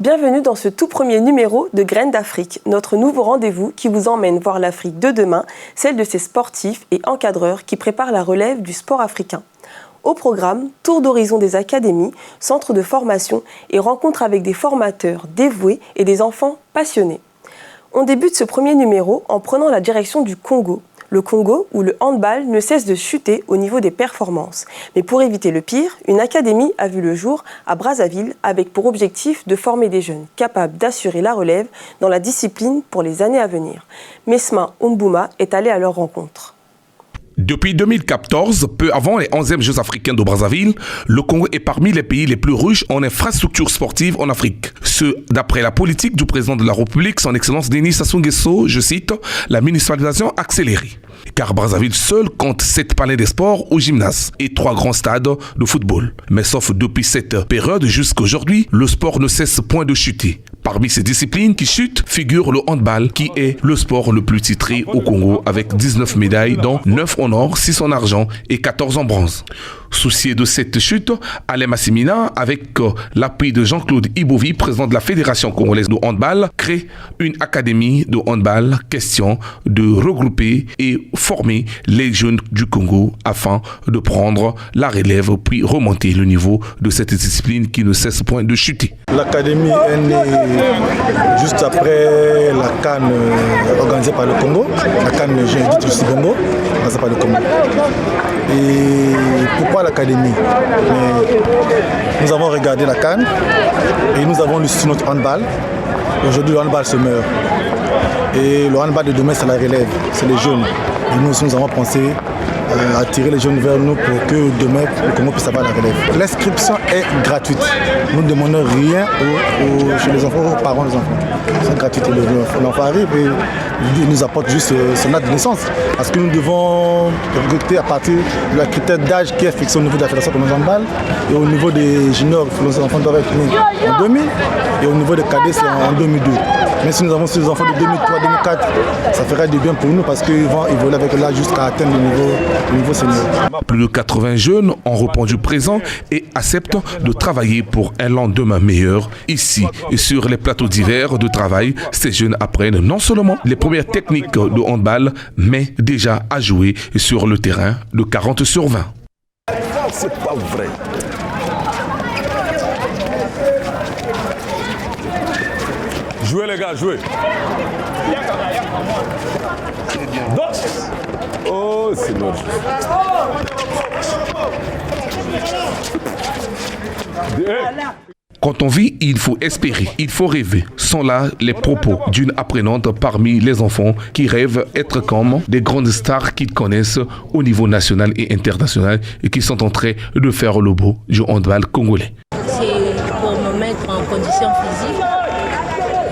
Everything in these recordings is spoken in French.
Bienvenue dans ce tout premier numéro de Graines d'Afrique, notre nouveau rendez-vous qui vous emmène voir l'Afrique de demain, celle de ses sportifs et encadreurs qui préparent la relève du sport africain. Au programme, tour d'horizon des académies, centres de formation et rencontres avec des formateurs dévoués et des enfants passionnés. On débute ce premier numéro en prenant la direction du Congo. Le Congo, où le handball ne cesse de chuter au niveau des performances. Mais pour éviter le pire, une académie a vu le jour à Brazzaville avec pour objectif de former des jeunes capables d'assurer la relève dans la discipline pour les années à venir. Mesma Ombouma est allé à leur rencontre. Depuis 2014, peu avant les 11e Jeux africains de Brazzaville, le Congo est parmi les pays les plus riches en infrastructures sportives en Afrique. Ce, d'après la politique du président de la République, son Excellence Denis Sassou Nguesso, je cite, la municipalisation accélérée. Car Brazzaville seul compte 7 palais des sports ou gymnases et 3 grands stades de football. Mais sauf depuis cette période jusqu'à aujourd'hui, le sport ne cesse point de chuter. Parmi ces disciplines qui chutent figure le handball, qui est le sport le plus titré au Congo avec 19 médailles, dont 9 en or, 6 en argent et 14 en bronze. Soucié de cette chute, Alain Massimina, avec l'appui de Jean-Claude Ibovi, président de la Fédération congolaise de handball, crée une académie de handball, question de regrouper et former les jeunes du Congo afin de prendre la relève puis remonter le niveau de cette discipline qui ne cesse point de chuter. L'académie est née juste après la CAN organisée par le Congo, la CAN Jean-Edith Lucy-Bongo, organisée par le Congo. Et pourquoi l'académie? Nous avons regardé la CAN et nous avons lu sur notre handball. Aujourd'hui, le handball se meurt. Et le handball de demain, c'est la relève, c'est les jeunes. Et nous aussi, nous avons pensé attirer les jeunes vers nous pour que demain, le Congo puisse avoir la relève. L'inscription est gratuite. Nous ne demandons rien chez les enfants, aux parents des enfants. C'est gratuit. L'enfant arrive et il nous apporte juste son acte de naissance. Parce que nous devons recruter à partir de la critère d'âge qui est fixé au niveau de la Fédération de handball. Et au niveau des juniors, les enfants doivent être nés en 2000. Et au niveau des cadets, c'est en 2002. Mais si nous avons ces enfants de 2003, 2004, ça ferait du bien pour nous parce qu'ils vont évoluer avec l'âge jusqu'à atteindre le niveau senior. Plus de 80 jeunes ont répondu présent et acceptent de travailler pour un lendemain meilleur. Ici et sur les plateaux divers de travail, ces jeunes apprennent non seulement les premières techniques de handball, mais déjà à jouer sur le terrain de 40 sur 20. C'est pas vrai. Jouez les gars, jouez. Oh, c'est moche. Quand on vit, il faut espérer, il faut rêver. Sont là les propos d'une apprenante parmi les enfants qui rêvent être comme des grandes stars qu'ils connaissent au niveau national et international et qui sont en train de faire le beau du handball congolais. C'est pour me mettre en condition physique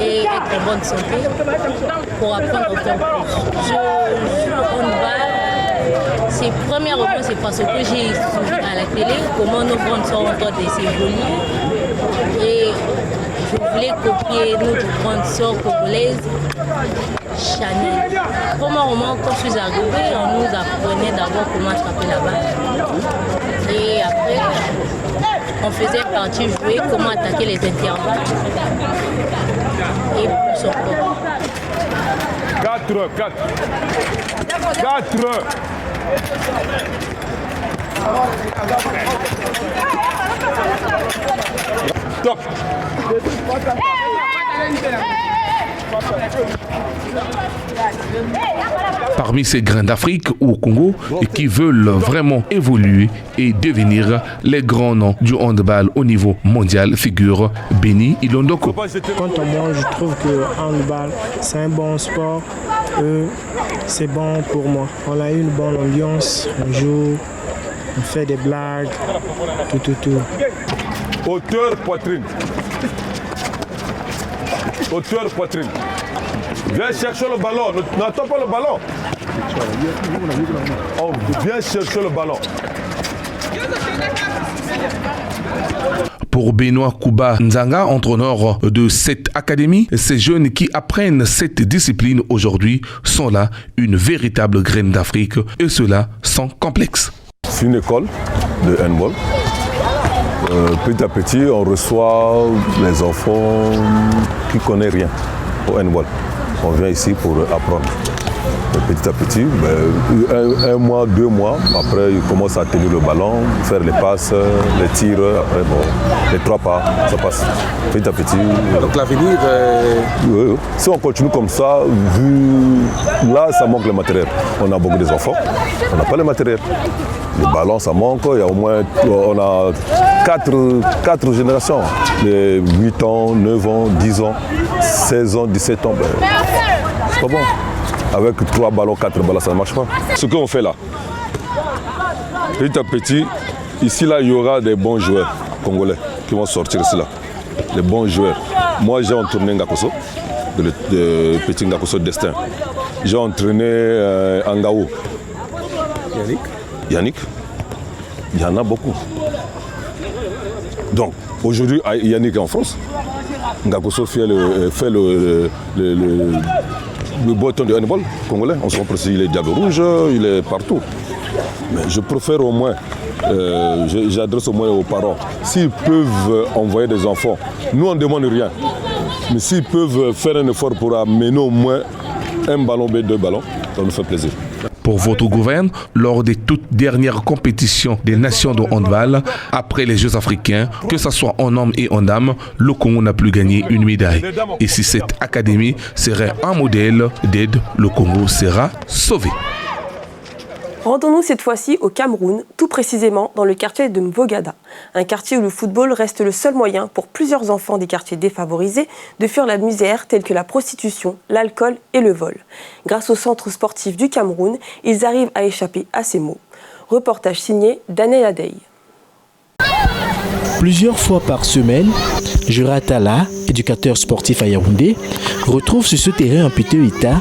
et être en bonne santé pour apprendre encore plus. Je joue au handball. C'est premièrement, c'est parce que j'ai vu à la télé comment nos grandes sœurs ont de s'évoluer. Et je voulais copier notre grande sœur congolaise, Chanel. Premièrement, quand je suis arrivée, on nous apprenait d'abord comment attraper la balle. Et après, on faisait partie jouer, comment attaquer les intervalles. Et plus encore. 4. Top. Parmi ces grains d'Afrique au Congo et qui veulent vraiment évoluer et devenir les grands noms du handball au niveau mondial figure Béni Ilondoko. Quant à moi, je trouve que le handball, c'est un bon sport. C'est bon pour moi. On a une bonne ambiance, on joue, on fait des blagues, tout. Hauteur, poitrine. Hauteur, poitrine. Viens chercher le ballon. N'attends pas le ballon. Oh, viens chercher le ballon. Pour Benoît Kouba Nzanga, entraîneur de cette académie, ces jeunes qui apprennent cette discipline aujourd'hui sont là une véritable graine d'Afrique et cela sans complexe. C'est une école de handball Petit à petit, on reçoit les enfants qui ne connaissent rien au handball. On vient ici pour apprendre. Petit à petit, un mois, 2 mois, après ils commencent à tenir le ballon, faire les passes, les tirs, après les 3 pas, ça passe petit à petit. Donc l'avenir Oui. Si on continue comme ça, là ça manque le matériel. On a beaucoup d'enfants, on n'a pas le matériel. Le ballon ça manque, il y a au moins on a 4 générations, les 8 ans, 9 ans, 10 ans, 16 ans, 17 ans, c'est pas bon. Avec 3 ballons, 4 ballons, ça ne marche pas. Ce qu'on fait là, petit à petit, ici là, il y aura des bons joueurs congolais qui vont sortir ici là. Les bons joueurs. Moi, j'ai entraîné Ngakoso, le petit Ngakoso Destin. J'ai entraîné Angao. Yannick. Il y en a beaucoup. Donc, aujourd'hui, Yannick est en France. Ngakoso fait le beau temps de handball congolais. On se comprend s'il est Diable Rouge, il est partout. Mais je préfère au moins, j'adresse au moins aux parents, s'ils peuvent envoyer des enfants, nous on ne demande rien, mais s'ils peuvent faire un effort pour amener au moins un ballon, 2 ballons, ça nous fait plaisir. Pour votre gouvernement, lors des toutes dernières compétitions des nations de handball, après les Jeux africains, que ce soit en hommes et en dames, le Congo n'a plus gagné une médaille. Et si cette académie serait un modèle d'aide, le Congo sera sauvé. Rendons-nous cette fois-ci au Cameroun, tout précisément dans le quartier de Mvogada, un quartier où le football reste le seul moyen pour plusieurs enfants des quartiers défavorisés de fuir la misère telle que la prostitution, l'alcool et le vol. Grâce au centre sportif du Cameroun, ils arrivent à échapper à ces maux. Reportage signé Daniel Adey. Plusieurs fois par semaine, Jura Tala, éducateur sportif à Yaoundé, retrouve sur ce terrain en piteux état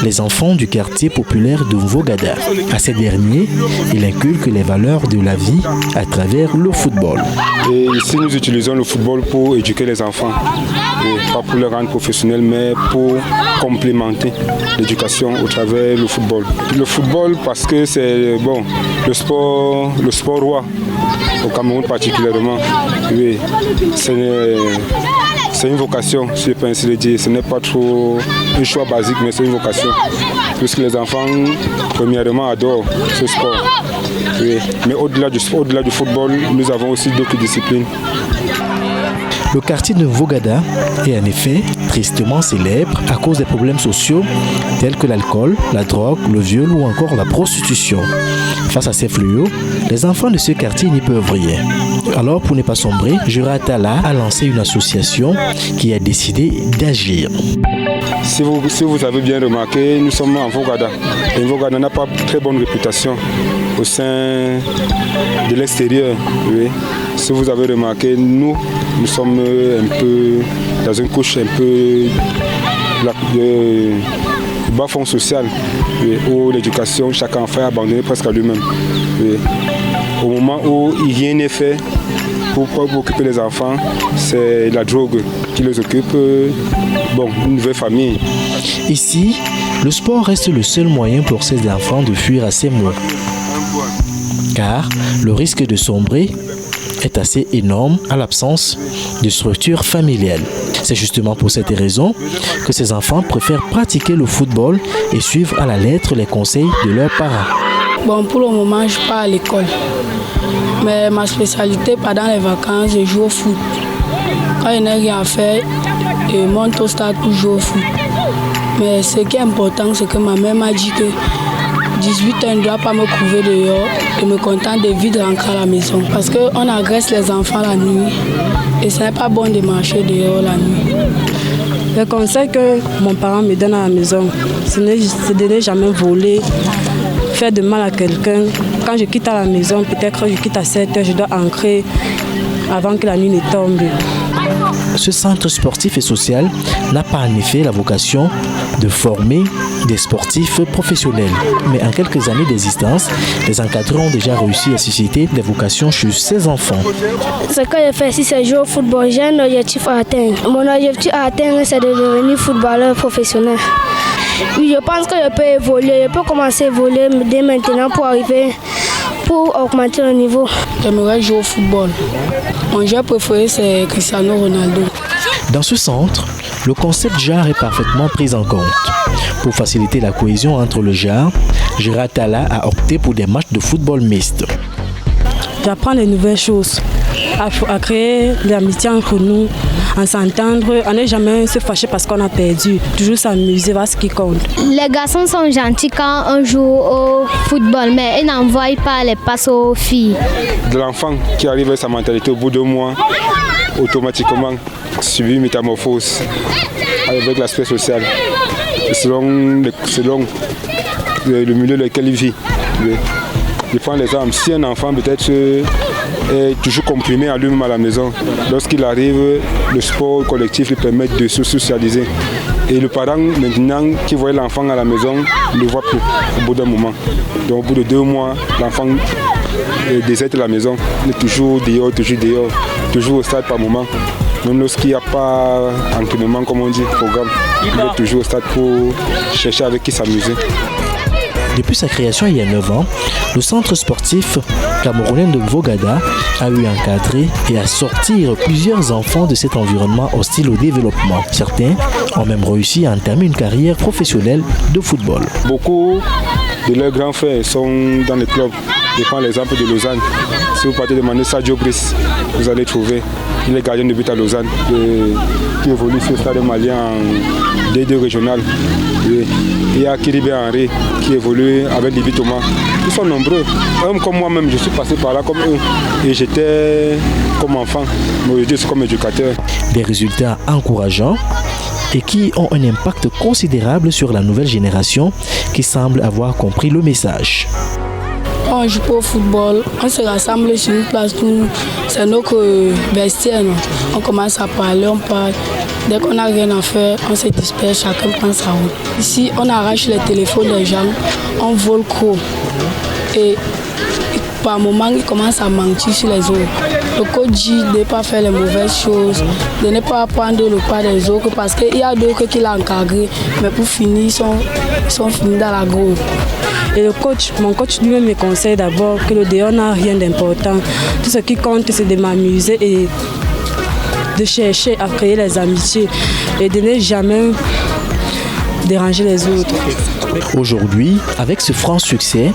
les enfants du quartier populaire de Mvogada. À ces derniers, il inculque les valeurs de la vie à travers le football. Et ici, nous utilisons le football pour éduquer les enfants. Et pas pour les rendre professionnels, mais pour complémenter l'éducation au travers du football. Le football, parce que c'est le sport roi, au Cameroun particulièrement. Oui, c'est une vocation, si je peux ainsi le dire. Ce n'est pas trop un choix basique, mais c'est une vocation. Puisque les enfants, premièrement, adorent ce sport. Oui. Mais au-delà du football, nous avons aussi d'autres disciplines. Le quartier de Mvogada est en effet tristement célèbre à cause des problèmes sociaux tels que l'alcool, la drogue, le viol ou encore la prostitution. Face à ces fléaux, les enfants de ce quartier n'y peuvent rien. Alors, pour ne pas sombrer, Jura Tala a lancé une association qui a décidé d'agir. Si vous avez bien remarqué, nous sommes en Mvogada. Et Mvogada n'a pas très bonne réputation au sein de l'extérieur. Oui. Si vous avez remarqué, nous sommes un peu dans une couche un peu de bas fond social, où l'éducation, chaque enfant est abandonné presque à lui-même. Au moment où rien n'est fait pour occuper les enfants, c'est la drogue qui les occupe, une nouvelle famille. Ici, le sport reste le seul moyen pour ces enfants de fuir à ces maux. Car le risque de sombrer est assez énorme à l'absence de structure familiale. C'est justement pour cette raison que ces enfants préfèrent pratiquer le football et suivre à la lettre les conseils de leurs parents. Pour le moment, je pars à l'école. Mais ma spécialité, pendant les vacances, je joue au foot. Quand je n'ai rien à faire, je monte au stade pour jouer au foot. Mais ce qui est important, c'est que ma mère m'a dit que 18 ans, je ne dois pas me couver dehors et me contente de vite rentrer à la maison. Parce qu'on agresse les enfants la nuit et ce n'est pas bon de marcher dehors la nuit. Le conseil que mon parent me donne à la maison, c'est de ne jamais voler, faire de mal à quelqu'un. Quand je quitte à la maison, peut-être que je quitte à 7 heures, je dois ancrer avant que la nuit ne tombe. Ce centre sportif et social n'a pas en effet la vocation de former des sportifs professionnels. Mais en quelques années d'existence, les encadreurs ont déjà réussi à susciter des vocations chez ces enfants. Ce que je fais ici, c'est jouer au football. J'ai un objectif à atteindre. Mon objectif à atteindre, c'est de devenir footballeur professionnel. Oui, je pense que je peux évoluer. Je peux commencer à évoluer dès maintenant pour arriver pour augmenter le niveau. J'aimerais jouer au football. Mon joueur préféré, c'est Cristiano Ronaldo. Dans ce centre, le concept JAR est parfaitement pris en compte. Pour faciliter la cohésion entre le JAR, Gérard Tala a opté pour des matchs de football mixte. J'apprends les nouvelles choses, à créer l'amitié entre nous, à s'entendre, à ne jamais se fâcher parce qu'on a perdu, toujours s'amuser, voir ce qui compte. Les garçons sont gentils quand on joue au football, mais ils n'envoient pas les passes aux filles. De l'enfant qui arrive avec sa mentalité au bout de mois, automatiquement subit une métamorphose avec l'aspect social, selon le milieu dans lequel il vit. Je prends l'exemple, si un enfant peut-être est toujours comprimé à lui-même à la maison, lorsqu'il arrive, le sport collectif lui permet de se socialiser. Et le parent maintenant qui voit l'enfant à la maison ne le voit plus au bout d'un moment. Donc au bout de 2 mois, l'enfant déserte la maison, il est toujours dehors, toujours au stade par moment. Même lorsqu'il n'y a pas d'entraînement, comme on dit, programme, il est toujours au stade pour chercher avec qui s'amuser. Depuis sa création il y a 9 ans, le centre sportif camerounais de Vogada a eu à encadrer et à sortir plusieurs enfants de cet environnement hostile au développement. Certains ont même réussi à entamer une carrière professionnelle de football. Beaucoup de leurs grands frères sont dans les clubs. Je prends l'exemple de Lausanne. Si vous partez demander Sadio Brice, vous allez trouver. Il est gardien de but à Lausanne, qui évolue sur le stade malien en D2 régional. Il y a Kiribé Henry qui évolue avec Livi Thomas. Ils sont nombreux. Même comme moi-même, je suis passé par là comme eux. Et j'étais comme enfant, mais aujourd'hui c'est comme éducateur. Des résultats encourageants et qui ont un impact considérable sur la nouvelle génération qui semble avoir compris le message. On joue pas au football, on se rassemble sur une place, c'est notre vestiaire. On commence à parler, on parle. Dès qu'on n'a rien à faire, on se disperse, chacun prend sa route. Ici, on arrache les téléphones des gens, on vole gros. Et par moment, ils commencent à mentir sur les autres. Le coach dit de ne pas faire les mauvaises choses, de ne pas prendre le pas des autres, parce qu'il y a d'autres qui l'ont encadré, mais pour finir, ils sont finis dans la groupe. Et mon coach lui-même me conseille d'abord que le dehors n'a rien d'important. Tout ce qui compte, c'est de m'amuser et de chercher à créer les amitiés et de ne jamais déranger les autres. Aujourd'hui, avec ce franc succès,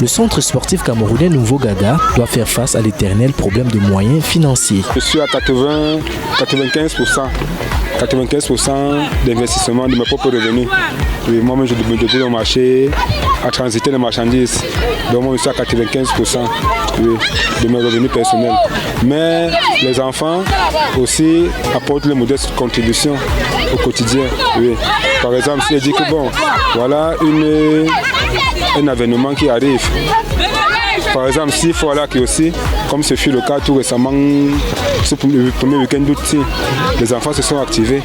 le centre sportif camerounais Nouveau Gada doit faire face à l'éternel problème de moyens financiers. Je suis à 95% d'investissement de mes propres revenus. Moi-même, je me débrouille au marché, à transiter les marchandises. Donc, moi, je suis à 95% de mes revenus personnels. Mais les enfants aussi apportent leur modeste contribution au quotidien. Oui. Par exemple, si je dis que bon, voilà un événement qui arrive. Par exemple, s'il faut aller aussi, comme ce fut le cas tout récemment, le premier week-end d'août, les enfants se sont activés.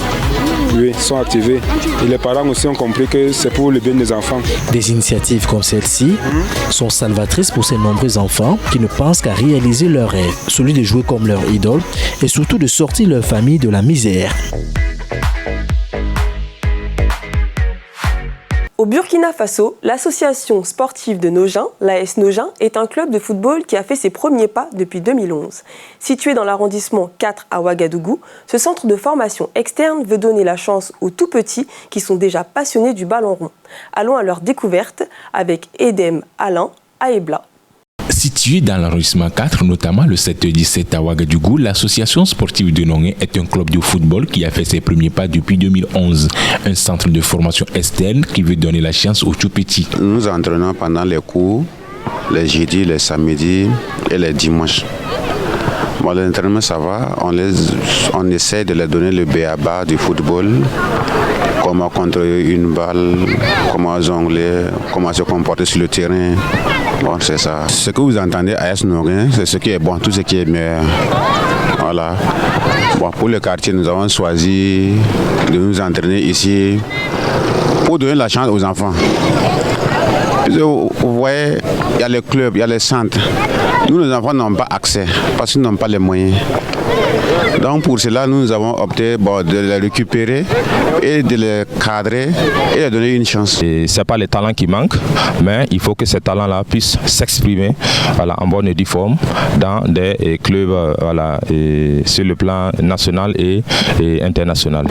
Oui, sont activés. Et les parents aussi ont compris que c'est pour le bien des enfants. Des initiatives comme celle-ci sont salvatrices pour ces nombreux enfants qui ne pensent qu'à réaliser leur rêve, celui de jouer comme leur idole et surtout de sortir leur famille de la misère. Au Burkina Faso, l'association sportive de Nogin, l'AS Nogin, est un club de football qui a fait ses premiers pas depuis 2011. Situé dans l'arrondissement 4 à Ouagadougou, ce centre de formation externe veut donner la chance aux tout-petits qui sont déjà passionnés du ballon rond. Allons à leur découverte avec Edem Alain Aebla. Situé dans l'arrondissement 4, notamment le secteur 17 à Ouagadougou, l'association sportive de Nogin est un club de football qui a fait ses premiers pas depuis 2011. Un centre de formation externe qui veut donner la chance aux tout petits. Nous entraînons pendant les cours, les jeudis, les samedis et les dimanches. Bon, l'entraînement ça va, on essaie de leur donner le b.a.-ba du football, comment contrôler une balle, comment jongler, comment se comporter sur le terrain. Bon, c'est ça. Ce que vous entendez à AS Nogin, c'est ce qui est bon, tout ce qui est meilleur. Voilà. Bon, pour le quartier, nous avons choisi de nous entraîner ici pour donner la chance aux enfants. Vous voyez, il y a les clubs, il y a les centres. Nous, les enfants n'ont pas accès parce qu'ils n'ont pas les moyens. Donc pour cela, nous avons opté de les récupérer et de les cadrer et de donner une chance. Ce n'est pas les talents qui manquent, mais il faut que ces talents-là puissent s'exprimer en bonne et due forme dans des clubs sur le plan national et international.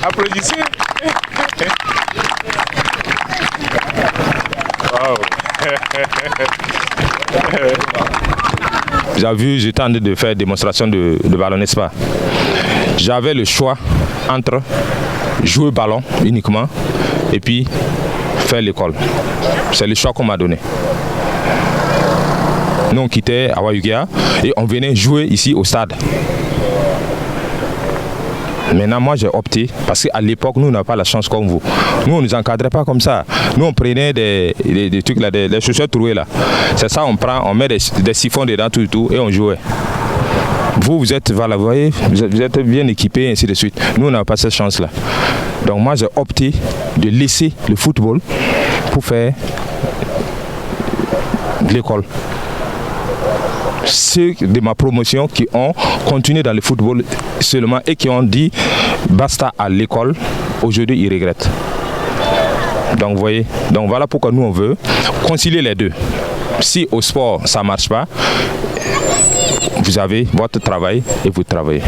Applaudissez. Wow. Vous avez vu, j'étais en train de faire démonstration de ballon, n'est-ce pas? J'avais le choix entre jouer au ballon uniquement et puis faire l'école. C'est le choix qu'on m'a donné. Nous on quittait Awa-Yuguea et on venait jouer ici au stade. Maintenant, moi, j'ai opté, parce qu'à l'époque, nous n'avons pas la chance comme vous. Nous, on ne nous encadrait pas comme ça. Nous, on prenait des trucs, là, des chaussures trouées, là. C'est ça, on prend, on met des siphons dedans, tout, et on jouait. Vous êtes, voilà, vous voyez, vous êtes bien équipés, ainsi de suite. Nous, on n'a pas cette chance-là. Donc, moi, j'ai opté de laisser le football pour faire de l'école. Ceux de ma promotion qui ont continué dans le football seulement et qui ont dit basta à l'école, aujourd'hui ils regrettent. Donc vous voyez, donc voilà pourquoi nous on veut concilier les deux. Si au sport ça ne marche pas, vous avez votre travail et vous travaillez.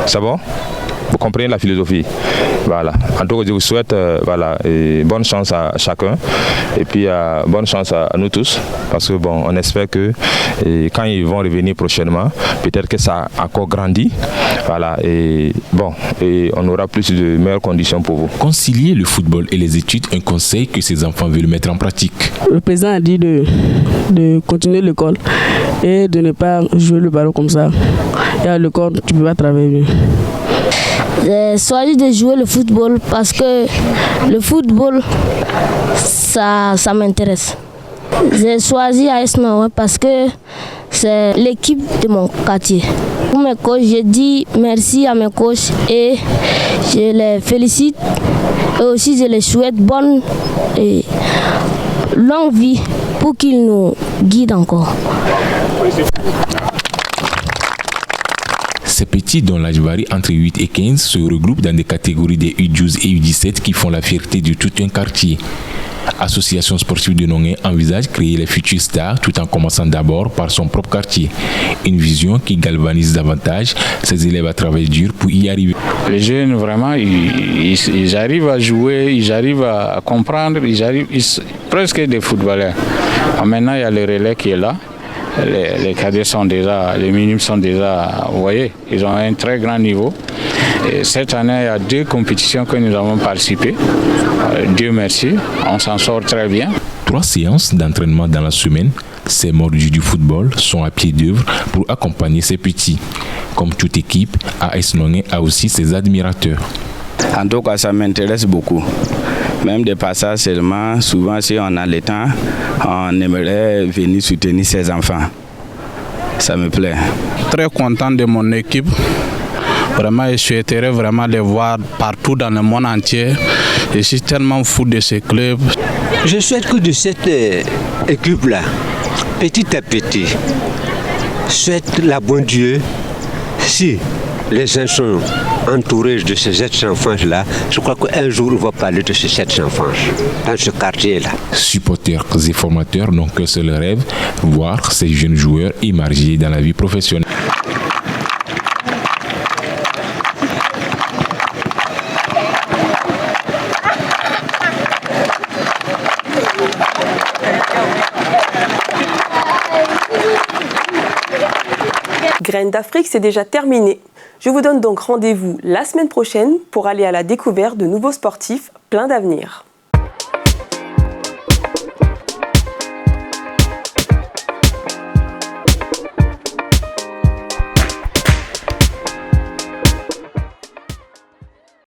C'est bon? Vous comprenez la philosophie. Voilà. En tout cas, je vous souhaite et bonne chance à chacun et puis bonne chance à nous tous parce que bon, on espère que quand ils vont revenir prochainement, peut-être que ça a encore grandi. Voilà, et bon, et on aura plus de meilleures conditions pour vous. Concilier le football et les études, un conseil que ces enfants veulent mettre en pratique. Le président a dit de continuer l'école et de ne pas jouer le ballon comme ça. Et à l'école, tu ne peux pas travailler. J'ai choisi de jouer le football parce que le football, ça m'intéresse. J'ai choisi AS Nord parce que c'est l'équipe de mon quartier. Pour mes coachs, je dis merci à mes coachs et je les félicite. Et aussi, je les souhaite bonne et longue vie pour qu'ils nous guident encore. Ces petits dont l'âge varie entre 8 et 15 se regroupent dans des catégories des U12 et U17 qui font la fierté de tout un quartier. Association sportive de Nongé envisage créer les futurs stars tout en commençant d'abord par son propre quartier. Une vision qui galvanise davantage ses élèves à travailler dur pour y arriver. Les jeunes, vraiment, ils arrivent à jouer, ils arrivent à comprendre, ils sont presque des footballeurs. Maintenant, il y a le relais qui est là. Les cadets sont déjà, les minimes sont déjà, vous voyez, ils ont un très grand niveau. Et cette année, il y a 2 compétitions que nous avons participé. Dieu merci, on s'en sort très bien. 3 séances d'entraînement dans la semaine, ces mordus du football sont à pied d'œuvre pour accompagner ces petits. Comme toute équipe, AS Nongé a aussi ses admirateurs. En tout cas, ça m'intéresse beaucoup. Même des passages seulement, souvent si on a le temps, on aimerait venir soutenir ses enfants. Ça me plaît. Très content de mon équipe. Vraiment, je souhaiterais vraiment les voir partout dans le monde entier. Je suis tellement fou de ce club. Je souhaite que de cette équipe-là, petit à petit, souhaite la bonne Dieu, si les gens sont entourés de ces 7 enfants-là, je crois qu'un jour, on va parler de ces 7 enfants dans ce quartier-là. Supporters et formateurs n'ont qu'un seul rêve, voir ces jeunes joueurs émerger dans la vie professionnelle. Graines d'Afrique, c'est déjà terminé. Je vous donne donc rendez-vous la semaine prochaine pour aller à la découverte de nouveaux sportifs pleins d'avenir.